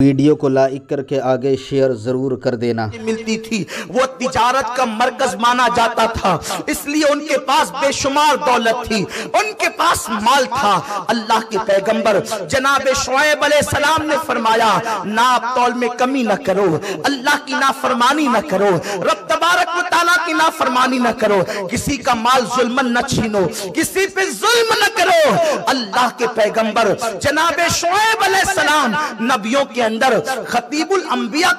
Video کو like کر کے آگے شیئر ضرور کر دینا۔ ملتی تھی، وہ تجارت کا مرکز مانا جاتا تھا، اس لیے ان کے پاس بے شمار دولت تھی، ان کے پاس مال تھا۔ اللہ کے پیغمبر جناب شعیب علیہ السلام نے فرمایا ناپ تول میں کمی نہ کرو، اللہ کی نافرمانی نہ کرو، رب تبارک و تعالیٰ کی نافرمانی نہ کرو، کسی کا مال ظلمن نہ چھینو، کسی پہ ظلم نہ کرو۔ اللہ کے پیغمبر جناب شعیب علیہ السلام نبیوں کے اندر خطیب الانبیاء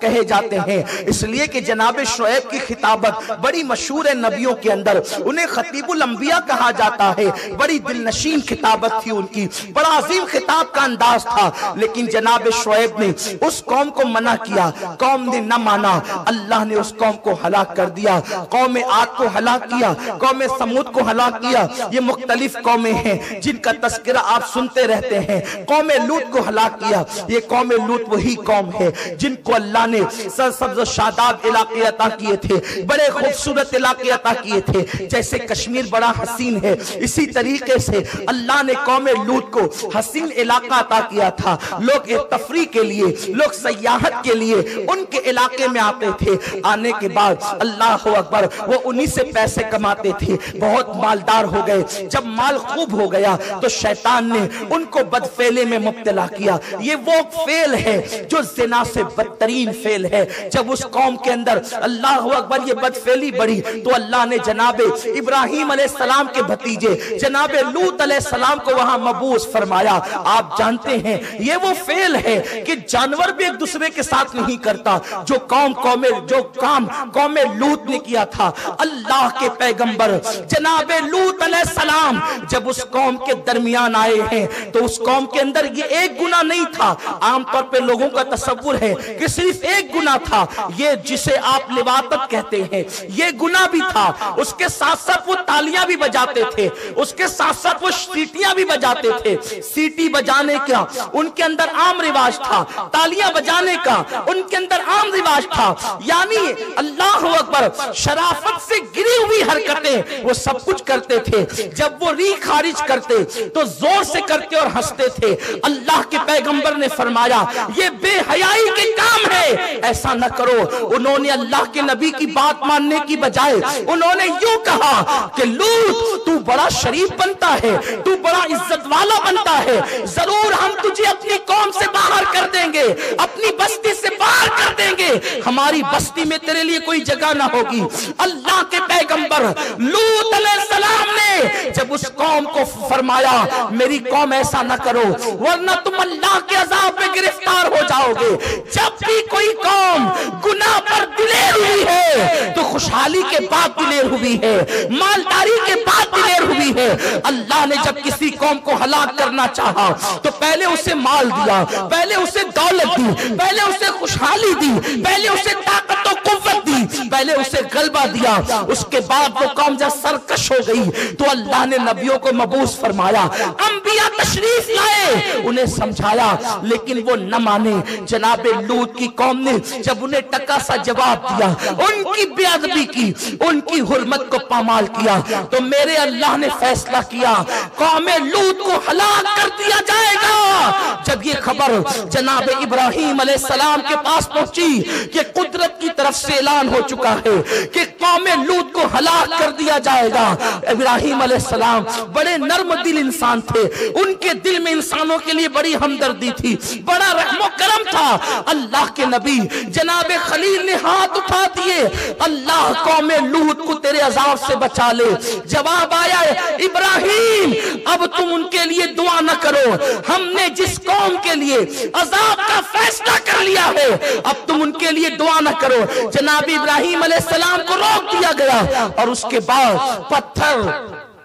کہے جاتے ہیں، اس لیے کہ جناب شعیب کی خطابت بڑی مشہور ہے نبیوں کے اندر، انہیں خطیب الانبیاء کہا جاتا ہے۔ بڑی دل نشین خطابت تھی ان کی، بڑا عظیم خطاب کا انداز تھا، لیکن جناب شعیب نے اس قوم کو منع کیا، قوم نے نہ مانا، اللہ نے اس قوم کو ہلاک کر دیا۔ قوم عاد کو ہلاک کیا، قوم سمود کو ہلاک کیا، یہ مختلف قومیں ہیں جن کا تذکرہ آپ سنتے رہتے ہیں۔ قوم لوط کو ہلاک کیا، یہ قوم لوط وہی قوم ہے جن کو اللہ نے سرسبز و شاداب علاقے عطا کیے تھے، بڑے خوبصورت علاقے عطا کیے تھے۔ جیسے کشمیر بڑا حسین ہے، اسی طریقے سے اللہ نے قوم لوط کو حسین علاقہ عطا کیا تھا۔ لوگ تفریح کے لیے، لوگ سیاحت کے لیے ان کے علاقے میں آتے تھے، آنے کے بعد اللہ اکبر وہ انہی سے پیسے کماتے تھے، بہت مالدار ہو گئے۔ جب مال خوب ہو گیا تو شیطان نے ان کو بدفعلی میں مبتلا کیا۔ یہ وہ فعل ہے جو زنا سے بدترین فعل ہے۔ جب اس قوم کے اندر اللہ اکبر یہ بدفعلی بڑھی تو اللہ نے جناب ابراہیم علیہ السلام کے بھتیجے جناب لوط علیہ السلام کو وہاں مبعوث فرمایا۔ آپ جانتے ہیں یہ وہ فعل ہے کہ جانور بھی ایک دوسرے کے ساتھ نہیں کرتا، جو کام قوم لوط نے کیا تھا۔ اللہ کے پیغمبر جناب لوط علیہ السلام جب اس قوم کے درمیان آئے ہیں تو اس قوم کے اندر یہ ایک گناہ نہیں تھا۔ عام طور پہ لوگوں کا تصور ہے کہ صرف ایک گناہ تھا، یہ جسے آپ لواطت کہتے ہیں، یہ گناہ بھی تھا۔ اس کے ساتھ ساتھ وہ تالیاں بھی بجاتے تھے، اس کے ساتھ ساتھ وہ سیٹیاں بھی بجاتے تھے۔ سیٹی بجانے کا ان کے اندر عام رواج تھا، تالیاں بجانے کا ان کے اندر عام رواج تھا، یعنی اللہ اکبر شرافت سے گری ہوئی حرکتیں وہ سب کچھ کرتے تھے۔ جب وہ ری خارج کرتے تو زور سے کرتے اور ہنستے تھے۔ اللہ کے پیغمبر نے فرمایا یہ بے حیائی کے کام ہے، ایسا نہ کرو۔ انہوں نے اللہ کے نبی کی بات ماننے کی بجائے انہوں نے یوں کہا کہ لوط تو بڑا شریف بنتا ہے، تو بڑا عزت والا بنتا ہے، ضرور ہم تجھے اپنی قوم سے باہر کر دیں گے، اپنی بستی سے باہر کر دیں گے، ہماری بستی میں تیرے لیے کوئی جگہ نہ ہوگی۔ اللہ کے پیغمبر لوط علیہ السلام نے جب اس قوم کو فرمایا میری قوم ایسا نہ کرو ورنہ تم اللہ کے عذاب میں گرفتار ہو جاؤ گے۔ جب بھی کوئی قوم گناہ پر دلیر ہوئی ہے تو خوشحالی کے بعد دلیر ہوئی ہے، مالداری کے بعد دلیر ہوئی ہے۔ اللہ نے جب کسی قوم کو ہلاک کرنا چاہا تو پہلے اسے مال دیا، پہلے اسے دولت دی، پہلے اسے خوشحالی دی، پہلے اسے طاقت و قوت دی، پہلے اسے غلبہ دیا۔ اس کے بعد وہ قوم جب سرکش ہو گئی تو اللہ نے نبیوں کو مبعوث فرمایا، انبیاء تشریف لائے، انہیں سمجھایا، لیکن وہ نہ مانے۔ جناب لوط کی قوم نے جب انہیں ٹکا سا جواب دیا، ان کی بے ادبی کی، ان کی حرمت کو پامال کیا، تو میرے اللہ نے فیصلہ کیا قوم لوط کو ہلاک کر دیا جائے گا۔ جب یہ خبر جناب ابراہیم علیہ السلام کے پاس پہنچی کہ قدرت کی طرف سے اعلان ہو چکا ہے کہ قوم لوط کو ہلاک کر دیا جائے گا، ابراہیم علیہ السلام بڑے نرم دل انسان تھے، ان کے دل میں انسانوں کے لیے بڑی ہمدردی تھی، بڑا رحم و کرم تھا۔ اللہ کے نبی جناب خلیل نے ہاتھ اٹھا دیے، اللہ قوم لوط کو تیرے عذاب سے بچا لے۔ جواب آیا ابراہیم اب تم ان کے لیے دعا نہ کرو، ہم نے جس قوم کے لیے عذاب کا فیصلہ کر لیا ہے اب تم ان کے لیے دعا نہ کرو۔ جناب ابراہیم علیہ السلام کو روک دیا گیا اور اس کے بعد پتھر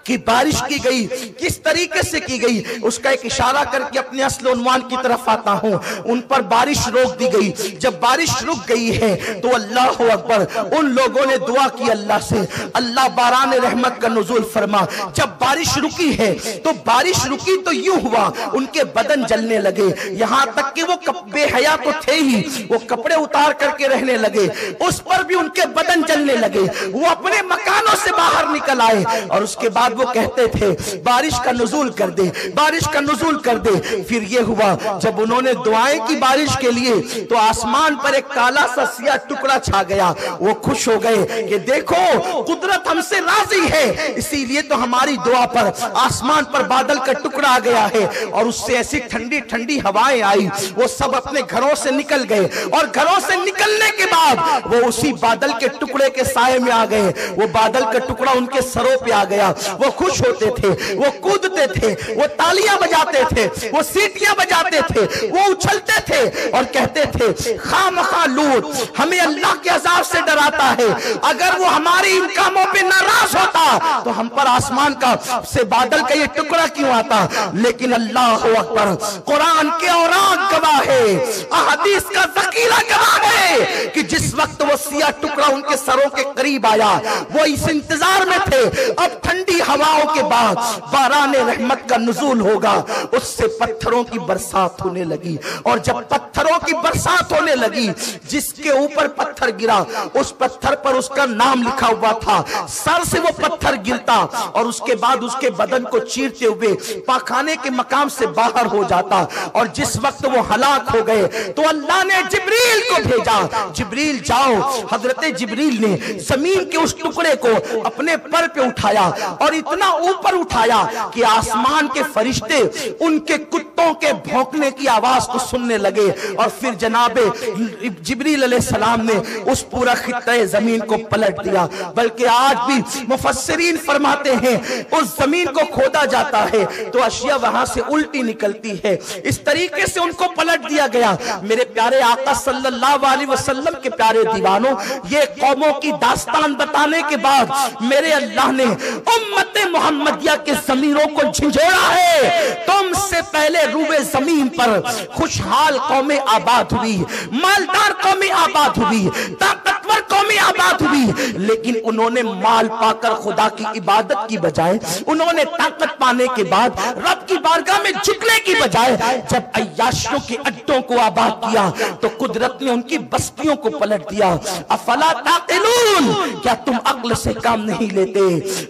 کی بارش کی گئی۔ کس طریقے سے کی گئی اس کا ایک اشارہ کر کے اپنے اصل عنوان کی طرف آتا ہوں۔ ان پر بارش روک دی گئی۔ جب بارش رک گئی ہے تو اللہ اکبر ان لوگوں نے دعا کی اللہ سے، اللہ باران رحمت کا نزول فرما۔ جب بارش رکی ہے تو بارش رکی تو یوں ہوا ان کے بدن جلنے لگے، یہاں تک کہ وہ بے حیا تو تھے ہی، وہ کپڑے اتار کر کے رہنے لگے، اس پر بھی ان کے بدن جلنے لگے۔ وہ اپنے مکانوں سے باہر نکل آئے اور اس کے بعد بعد وہ کہتے تھے بارش کا نزول کر دے، بارش کا نزول کر دے۔ پھر یہ ہوا جب انہوں نے دعائیں کی بارش کے لیے تو آسمان پر ایک کالا سا سیاہ ٹکڑا چھا گیا۔ وہ خوش ہو گئے کہ دیکھو قدرت ہم سے راضی ہے، اسی لیے تو ہماری دعا پر آسمان پر بادل کا ٹکڑا آ گیا ہے۔ اور اس سے ایسی ٹھنڈی ٹھنڈی ہوائیں آئی، وہ سب اپنے گھروں سے نکل گئے، اور گھروں سے نکلنے کے بعد وہ اسی بادل کے ٹکڑے کے سائے میں آ گئے۔ وہ بادل کا ٹکڑا ان کے سروں پہ آ گیا۔ وہ خوش ہوتے تھے، وہ کودتے تھے، وہ تالیاں بجاتے تھے، وہ سیٹیاں بجاتے تھے، وہ اچھلتے تھے اور کہتے تھے خامخواہ لوط ہمیں اللہ کے عذاب سے ڈراتا ہے، اگر وہ ہماری ان کاموں پہ ناراض ہوتا تو ہم پر آسمان کا سے بادل کا یہ ٹکڑا کیوں آتا؟ لیکن اللہ اکبر، قرآن کے اوراق گواہ ہے، احادیث کا ذخیرہ گواہ ہے کہ جس وقت وہ سیاہ ٹکڑا ان کے سروں کے قریب آیا وہ اس انتظار میں تھے اب ٹھنڈی ہواؤں کے بعد باران رحمت کا نزول ہوگا۔ اس سے پتھروں کی برسات ہونے لگی، اور جب پتھروں کی برسات ہونے لگی، جس کے اوپر پتھر گرا اس پتھر پر اس کا نام لکھا ہوا تھا، سر سے وہ پتھر گرتا اور اس کے بعد اس کے بدن کو چیرتے ہوئے پاخانے کے مقام سے باہر ہو جاتا۔ اور جس وقت وہ ہلاک ہو گئے تو اللہ نے جبریل کو بھیجا، جبریل جاؤ۔ حضرت جبریل نے زمین کے اس ٹکڑے کو اپنے پر پہ اٹھایا اور اتنا اوپر اٹھایا کہ آسمان کے فرشتے ان کے کتوں کے بھونکنے کی آواز کو سننے لگے۔ اور پھر جناب جبریل علیہ السلام نے اس پورا خطہ زمین کو پلٹ دیا۔ بلکہ آج بھی مفسرین فرماتے ہیں اس زمین کو کھودا جاتا ہے تو اشیاء وہاں سے الٹی نکلتی ہے، اس طریقے سے ان کو پلٹ دیا گیا۔ میرے پیارے آقا صلی اللہ علیہ وسلم کے پیارے دیوانوں، یہ قوموں کی داستان بتانے کے بعد میرے اللہ نے امت محمدیہ کے ضمیروں کو جھنجھوڑا ہے۔ تم سے پہلے روئے زمین پر خوشحال قومیں آباد ہوئی، مالدار قومیں آباد ہوئی، طاقتور قومیں آباد ہوئی، لیکن انہوں نے مال پا کر خدا کی عبادت کی بجائے، انہوں نے طاقت پانے کے بعد رب کی بارگاہ میں جھکنے کی بجائے جب عیاشیوں کے اڈوں کو آباد کیا تو قدرت نے ان کی بستیوں کو پلٹ دیا۔ افلا تعقلون، کیا تم عقل سے کام نہیں لیتے؟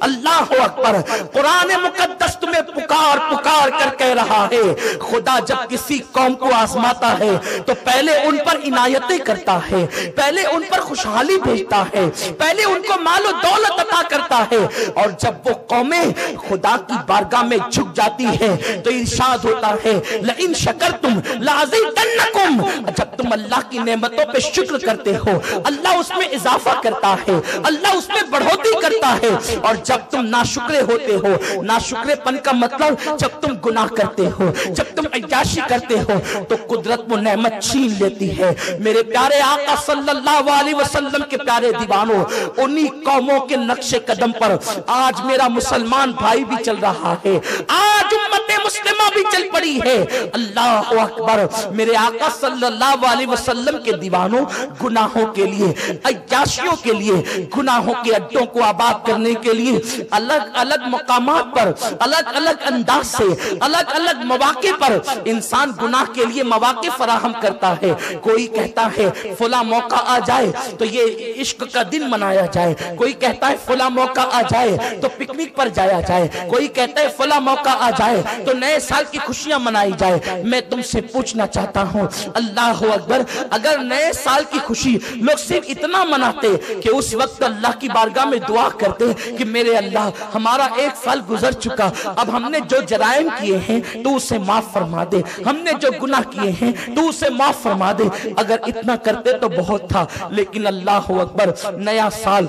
اللہ اکبر، قرآن مقدس تمہیں پکار پکار کر کہہ رہا ہے خدا جب کسی قوم کو آزماتا ہے تو پہلے ان پر عنایتیں کرتا ہے، پہلے ان پر خوشحالی بھیجتا ہے، پہلے ان کو مال و دولت عطا کرتا ہے، اور جب وہ قومیں خدا کی بارگاہ میں جھک جاتی ہیں تو ارشاد ہوتا ہے لئن شکرتم لازیدنکم، جب تم اللہ کی نعمتوں پہ شکر کرتے ہو اللہ اس میں اضافہ کرتا ہے، اللہ اس میں بڑھوتری کرتا ہے، اور جب تم ناشکرے ہوتے ہو، ناشکرے پن کا مطلب جب تم گناہ کرتے ہو، جب تم عیاشی کرتے ہو تو قدرت وہ نعمت چھین لیتی ہے۔ میرے پیارے آقا صلی اللہ علیہ وسلم کے پیارے دیوانوں، انہی قوموں کے نقش قدم پر آج میرا مسلمان بھائی بھی چل رہا ہے، آج امت مسلمہ بھی چل پڑی ہے۔ اللہ اکبر، میرے آقا صلی اللہ علیہ وسلم کے دیوانوں، گناہوں کے لیے، عیاشیوں کے لیے، گناہوں کے اڈوں کو آباد کرنے کے لیے الگ الگ مقامات پر، الگ الگ انداز سے، الگ الگ مواقع پر انسان گناہ کے لیے مواقع فراہم کرتا ہے۔ کوئی کہتا ہے فلاں موقع آ جائے تو یہ عشق کا دن منایا جائے، کوئی کہتا ہے فلاں موقع آ جائے تو پکنک پر جایا جائے، کوئی کہتا ہے فلاں موقع آ جائے تو نئے سال کی خوشیاں منائی جائے۔ میں تم سے پوچھنا چاہتا ہوں، اللہ اکبر، اگر نئے سال کی خوشی لوگ صرف اتنا مناتے کہ اس وقت اللہ کی بارگاہ میں دعا کرتے کہ میرے اللہ ہمارا ایک سال گزر چکا، اب ہم نے جو جرائم کیے ہیں تو اسے معاف فرما دے، ہم نے جو گناہ کیے ہیں تو اسے معاف فرما دے، اگر اتنا کرتے تو بہت تھا۔ لیکن اللہ اکبر، نیا سال،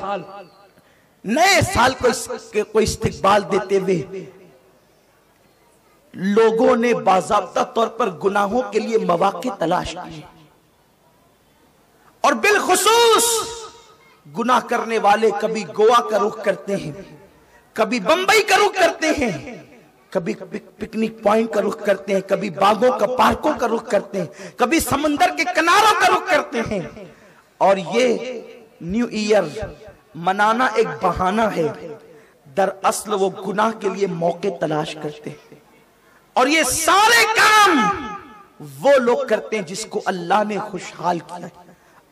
نئے سال کو استقبال دیتے ہوئے لوگوں نے باضابطہ طور پر گناہوں کے لیے مواقع تلاش کیے، اور بالخصوص گناہ کرنے والے کبھی گوا کا رخ کرتے ہیں، کبھی بمبئی کا رخ کرتے ہیں، کبھی پکنک پوائنٹ کا رخ کرتے ہیں، کبھی باغوں کا پارکوں کا رخ کرتے ہیں، کبھی سمندر کے کناروں کا رخ کرتے ہیں، اور یہ نیو ایئر منانا ایک بہانہ ہے، دراصل وہ گناہ کے لیے موقع تلاش کرتے ہیں۔ اور یہ سارے کام وہ لوگ کرتے ہیں جس کو اللہ نے خوشحال کیا۔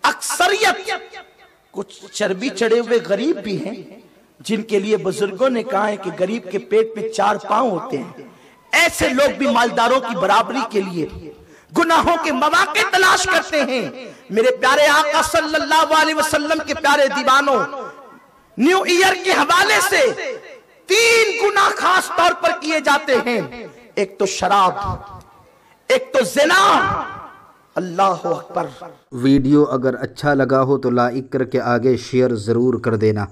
اکثریت کچھ چربی چڑھے ہوئے غریب بھی ہیں جن کے لیے بزرگوں نے کہا ہے کہ غریب کے پیٹ میں 4 پاؤں ہوتے ہیں، ایسے لوگ بھی مالداروں کی برابری کے لیے گناہوں کے مواقع تلاش کرتے ہیں۔ میرے پیارے آقا صلی اللہ علیہ وسلم کے پیارے دیوانوں، نیو ایئر کے حوالے سے 3 گناہ خاص طور پر کیے جاتے ہیں، ایک تو شراب، ایک تو زنا۔ اللہ اکبر۔ ویڈیو اگر اچھا لگا ہو تو لائک کر کے آگے شیئر ضرور کر دینا۔